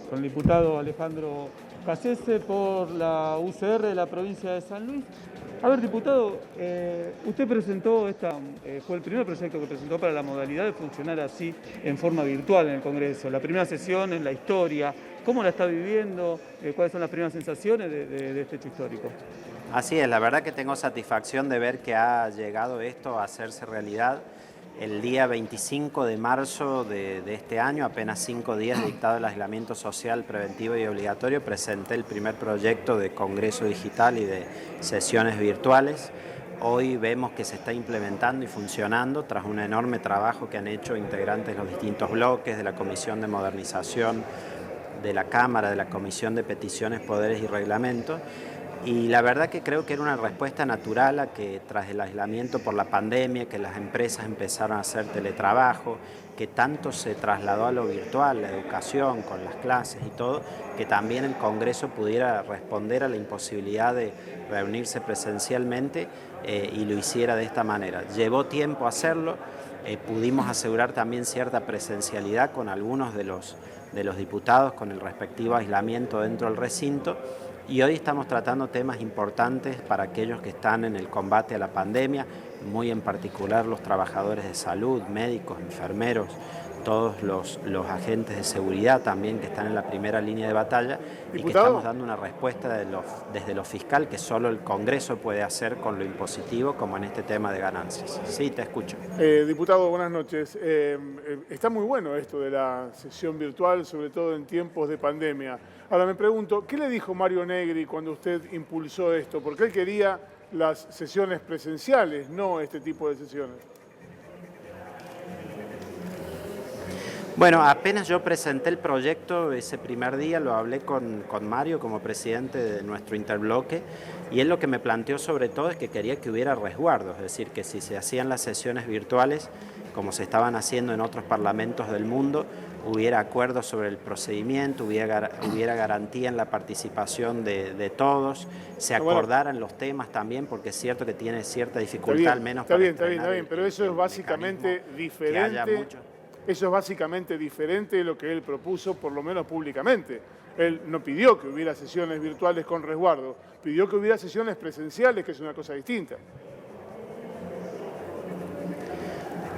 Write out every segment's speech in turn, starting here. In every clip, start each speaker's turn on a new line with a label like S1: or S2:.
S1: con el diputado Alejandro Cassese por la UCR de la provincia de San Luis. A ver, diputado, usted presentó fue el primer proyecto que presentó para la modalidad de funcionar así en forma virtual en el Congreso. La primera sesión en la historia, ¿cómo la está viviendo? ¿Cuáles son las primeras sensaciones de este hecho histórico?
S2: Así es, la verdad que tengo satisfacción de ver que ha llegado esto a hacerse realidad. El día 25 de marzo de este año, apenas 5 días de dictado el aislamiento social preventivo y obligatorio, presenté el primer proyecto de Congreso Digital y de sesiones virtuales. Hoy vemos que se está implementando y funcionando tras un enorme trabajo que han hecho integrantes de los distintos bloques, de la Comisión de Modernización de la Cámara, de la Comisión de Peticiones, Poderes y Reglamentos. Y la verdad que creo que era una respuesta natural a que tras el aislamiento por la pandemia, que las empresas empezaron a hacer teletrabajo, que tanto se trasladó a lo virtual, la educación con las clases y todo, que también el Congreso pudiera responder a la imposibilidad de reunirse presencialmente y lo hiciera de esta manera. Llevó tiempo hacerlo, pudimos asegurar también cierta presencialidad con algunos de los diputados con el respectivo aislamiento dentro del recinto. Y hoy estamos tratando temas importantes para aquellos que están en el combate a la pandemia, muy en particular los trabajadores de salud, médicos, enfermeros, todos los agentes de seguridad también que están en la primera línea de batalla.
S3: ¿Diputado?
S2: Y que estamos dando una respuesta desde lo fiscal que solo el Congreso puede hacer con lo impositivo, como en este tema de ganancias. Sí, te escucho.
S3: Diputado, buenas noches. Está muy bueno esto de la sesión virtual, sobre todo en tiempos de pandemia. Ahora me pregunto, ¿qué le dijo Mario Negri cuando usted impulsó esto? Porque él quería las sesiones presenciales, no este tipo de sesiones.
S2: Bueno, apenas yo presenté el proyecto ese primer día, lo hablé con Mario como presidente de nuestro interbloque, y él lo que me planteó sobre todo es que quería que hubiera resguardos, es decir, que si se hacían las sesiones virtuales, como se estaban haciendo en otros parlamentos del mundo, hubiera acuerdos sobre el procedimiento, hubiera garantía en la participación de todos, se acordaran los temas también, porque es cierto que tiene cierta dificultad, al menos para
S3: Está bien, pero eso es básicamente diferente. Eso es básicamente diferente de lo que él propuso, por lo menos públicamente. Él no pidió que hubiera sesiones virtuales con resguardo, pidió que hubiera sesiones presenciales, que es una cosa distinta.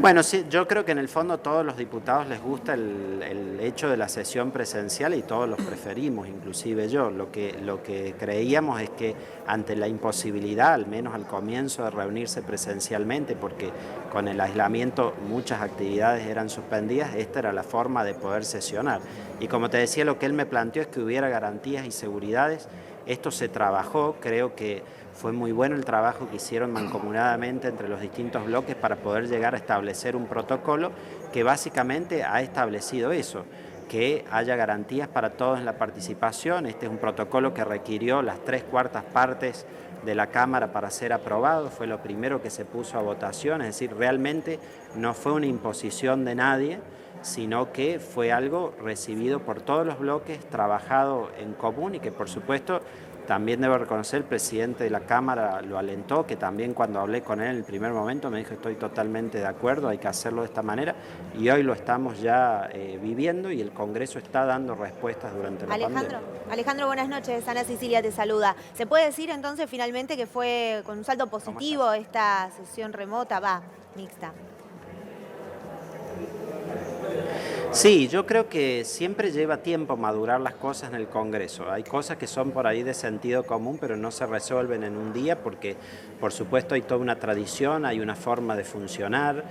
S2: Bueno, sí, yo creo que en el fondo a todos los diputados les gusta el hecho de la sesión presencial y todos los preferimos, inclusive yo. Lo que creíamos es que ante la imposibilidad, al menos al comienzo, de reunirse presencialmente, porque con el aislamiento muchas actividades eran suspendidas, esta era la forma de poder sesionar. Y como te decía, lo que él me planteó es que hubiera garantías y seguridades. Esto se trabajó, creo que fue muy bueno el trabajo que hicieron mancomunadamente entre los distintos bloques para poder llegar a establecer un protocolo que básicamente ha establecido eso, que haya garantías para todos en la participación. Este es un protocolo que requirió las 3/4 partes de la Cámara para ser aprobado, fue lo primero que se puso a votación, es decir, realmente no fue una imposición de nadie, sino que fue algo recibido por todos los bloques, trabajado en común y que por supuesto también debo reconocer el presidente de la Cámara lo alentó, que también cuando hablé con él en el primer momento me dijo estoy totalmente de acuerdo, hay que hacerlo de esta manera y hoy lo estamos ya viviendo y el Congreso está dando respuestas durante la pandemia.
S4: Alejandro, buenas noches, Ana Cecilia te saluda. ¿Se puede decir entonces finalmente que fue con un saldo positivo esta sesión remota, mixta?
S2: Sí, yo creo que siempre lleva tiempo madurar las cosas en el Congreso. Hay cosas que son por ahí de sentido común, pero no se resuelven en un día porque, por supuesto, hay toda una tradición, hay una forma de funcionar,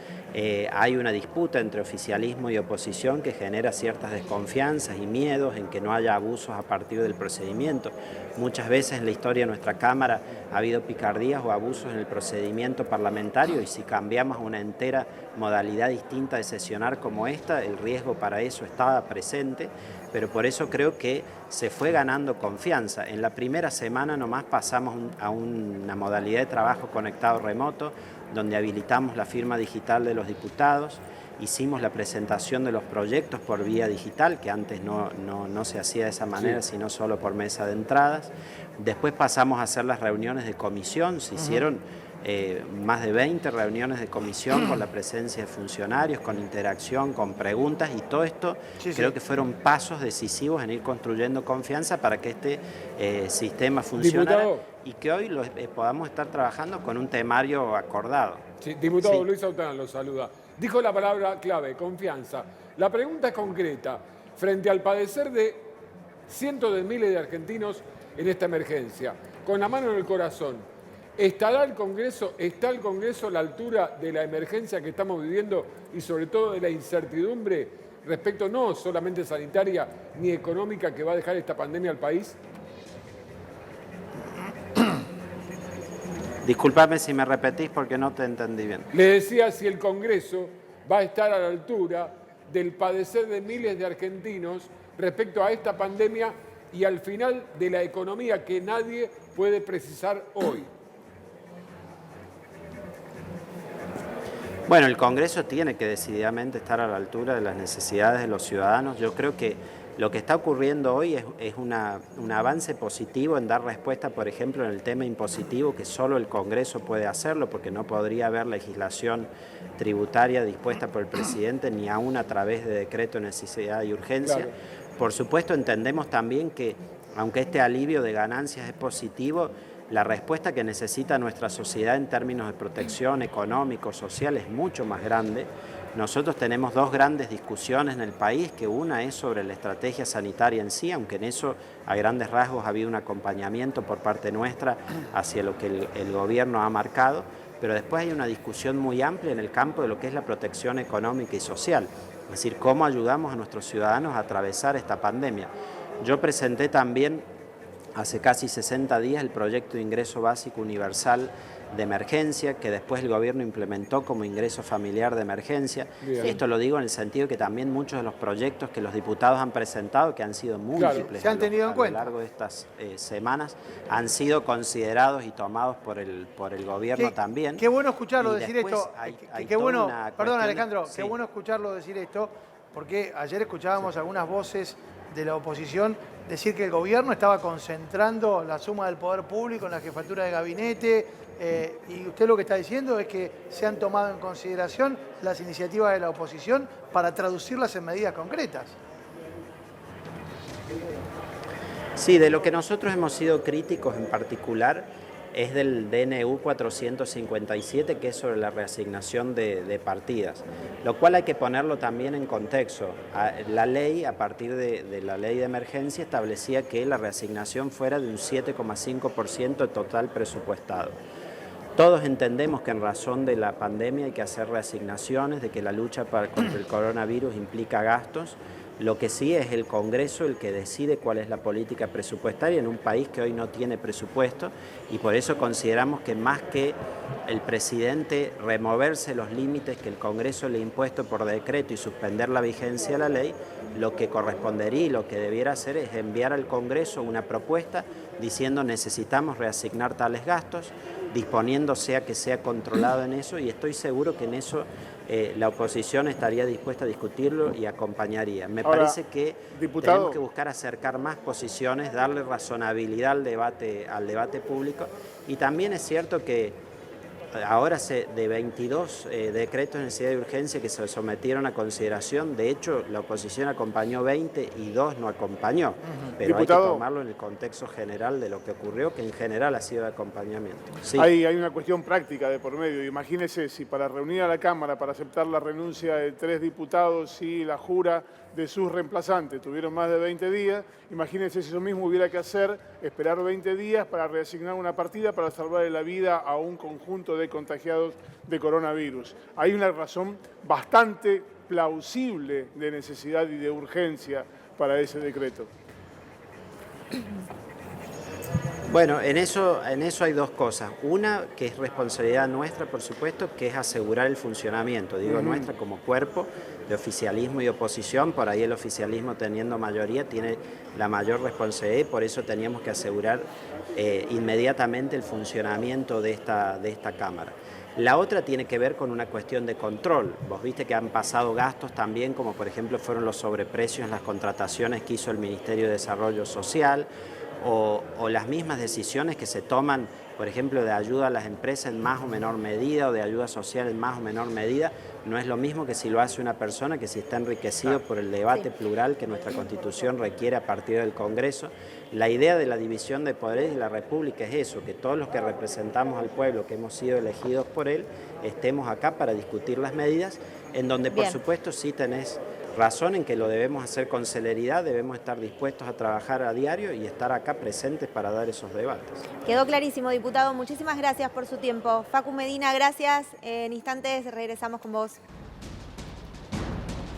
S2: hay una disputa entre oficialismo y oposición que genera ciertas desconfianzas y miedos en que no haya abusos a partir del procedimiento. Muchas veces en la historia de nuestra Cámara ha habido picardías o abusos en el procedimiento parlamentario y si cambiamos una entera modalidad distinta de sesionar como esta, el riesgo para eso estaba presente, pero por eso creo que se fue ganando confianza. En la primera semana nomás pasamos a una modalidad de trabajo conectado remoto, donde habilitamos la firma digital de los diputados, hicimos la presentación de los proyectos por vía digital, que antes no se hacía de esa manera, sino solo por mesa de entradas. Después pasamos a hacer las reuniones de comisión, se hicieron más de 20 reuniones de comisión con la presencia de funcionarios, con interacción, con preguntas, y todo esto creo que fueron pasos decisivos en ir construyendo confianza para que este sistema funcionara y que hoy podamos estar trabajando con un temario acordado.
S5: Sí, diputado Luis Aután lo saluda. Dijo la palabra clave, confianza. La pregunta es concreta. Frente al padecer de cientos de miles de argentinos en esta emergencia, con la mano en el corazón, ¿está el Congreso a la altura de la emergencia que estamos viviendo y sobre todo de la incertidumbre respecto no solamente sanitaria ni económica que va a dejar esta pandemia al país?
S2: Disculpame si me repetís porque no te entendí bien.
S5: Le decía si el Congreso va a estar a la altura del padecer de miles de argentinos respecto a esta pandemia y al final de la economía que nadie puede precisar hoy.
S2: Bueno, el Congreso tiene que decididamente estar a la altura de las necesidades de los ciudadanos. Yo creo que lo que está ocurriendo hoy es un avance positivo en dar respuesta, por ejemplo, en el tema impositivo, que solo el Congreso puede hacerlo, porque no podría haber legislación tributaria dispuesta por el presidente, ni aún a través de decreto de necesidad y urgencia.
S5: Claro.
S2: Por supuesto, entendemos también que, aunque este alivio de ganancias es positivo, la respuesta que necesita nuestra sociedad en términos de protección económico, social, es mucho más grande. Nosotros tenemos dos grandes discusiones en el país, que una es sobre la estrategia sanitaria en sí, aunque en eso a grandes rasgos ha habido un acompañamiento por parte nuestra hacia lo que el gobierno ha marcado, pero después hay una discusión muy amplia en el campo de lo que es la protección económica y social, es decir, cómo ayudamos a nuestros ciudadanos a atravesar esta pandemia. Yo presenté también hace casi 60 días el proyecto de ingreso básico universal de emergencia, que después el gobierno implementó como ingreso familiar de emergencia.
S5: Bien.
S2: Esto lo digo en el sentido que también muchos de los proyectos que los diputados han presentado, que han sido múltiples
S6: se han tenido en cuenta
S2: a lo largo de estas semanas, han sido considerados y tomados por el gobierno también.
S6: Qué bueno escucharlo decir esto. Qué bueno, perdón Alejandro,
S2: sí.
S6: Qué bueno escucharlo decir esto, porque ayer escuchábamos algunas voces de la oposición decir que el gobierno estaba concentrando la suma del poder público en la jefatura de gabinete, y usted lo que está diciendo es que se han tomado en consideración las iniciativas de la oposición para traducirlas en medidas concretas.
S2: Sí, de lo que nosotros hemos sido críticos en particular es del DNU 457, que es sobre la reasignación de partidas, lo cual hay que ponerlo también en contexto. La ley, a partir de la ley de emergencia, establecía que la reasignación fuera de un 7,5% total presupuestado. Todos entendemos que en razón de la pandemia hay que hacer reasignaciones, de que la lucha contra el coronavirus implica gastos. Lo que sí es el Congreso el que decide cuál es la política presupuestaria en un país que hoy no tiene presupuesto, y por eso consideramos que más que el presidente removerse los límites que el Congreso le ha impuesto por decreto y suspender la vigencia de la ley, lo que correspondería y lo que debiera hacer es enviar al Congreso una propuesta diciendo necesitamos reasignar tales gastos, disponiéndose a que sea controlado en eso, y estoy seguro que en eso la oposición estaría dispuesta a discutirlo y acompañaría. Me parece que tenemos que buscar acercar más posiciones, darle razonabilidad al debate público, y también es cierto que ahora de 22 decretos de necesidad de urgencia que se sometieron a consideración, de hecho la oposición acompañó 20 y 2 no acompañó, pero
S3: Diputado,
S2: hay que tomarlo en el contexto general de lo que ocurrió, que en general ha sido de acompañamiento. Sí.
S3: Hay una cuestión práctica de por medio. Imagínese si para reunir a la Cámara para aceptar la renuncia de 3 diputados y la jura de sus reemplazantes tuvieron más de 20 días, imagínense si eso mismo hubiera que hacer, esperar 20 días para reasignar una partida para salvarle la vida a un conjunto de contagiados de coronavirus. Hay una razón bastante plausible de necesidad y de urgencia para ese decreto.
S2: Bueno, en eso hay dos cosas. Una, que es responsabilidad nuestra, por supuesto, que es asegurar el funcionamiento, digo nuestra como cuerpo de oficialismo y oposición. Por ahí el oficialismo, teniendo mayoría, tiene la mayor responsabilidad, y por eso teníamos que asegurar inmediatamente el funcionamiento de esta Cámara. La otra tiene que ver con una cuestión de control. Vos viste que han pasado gastos también, como por ejemplo fueron los sobreprecios en las contrataciones que hizo el Ministerio de Desarrollo Social, o las mismas decisiones que se toman, por ejemplo, de ayuda a las empresas en más o menor medida o de ayuda social en más o menor medida, no es lo mismo que si lo hace una persona que si está enriquecido por el debate plural que nuestra Constitución requiere a partir del Congreso. La idea de la división de poderes de la República es eso, que todos los que representamos al pueblo, que hemos sido elegidos por él, estemos acá para discutir las medidas, en donde por supuesto sí tenés razón en que lo debemos hacer con celeridad, debemos estar dispuestos a trabajar a diario y estar acá presentes para dar esos debates.
S4: Quedó clarísimo, diputado. Muchísimas gracias por su tiempo. Facu Medina, gracias. En instantes regresamos con vos.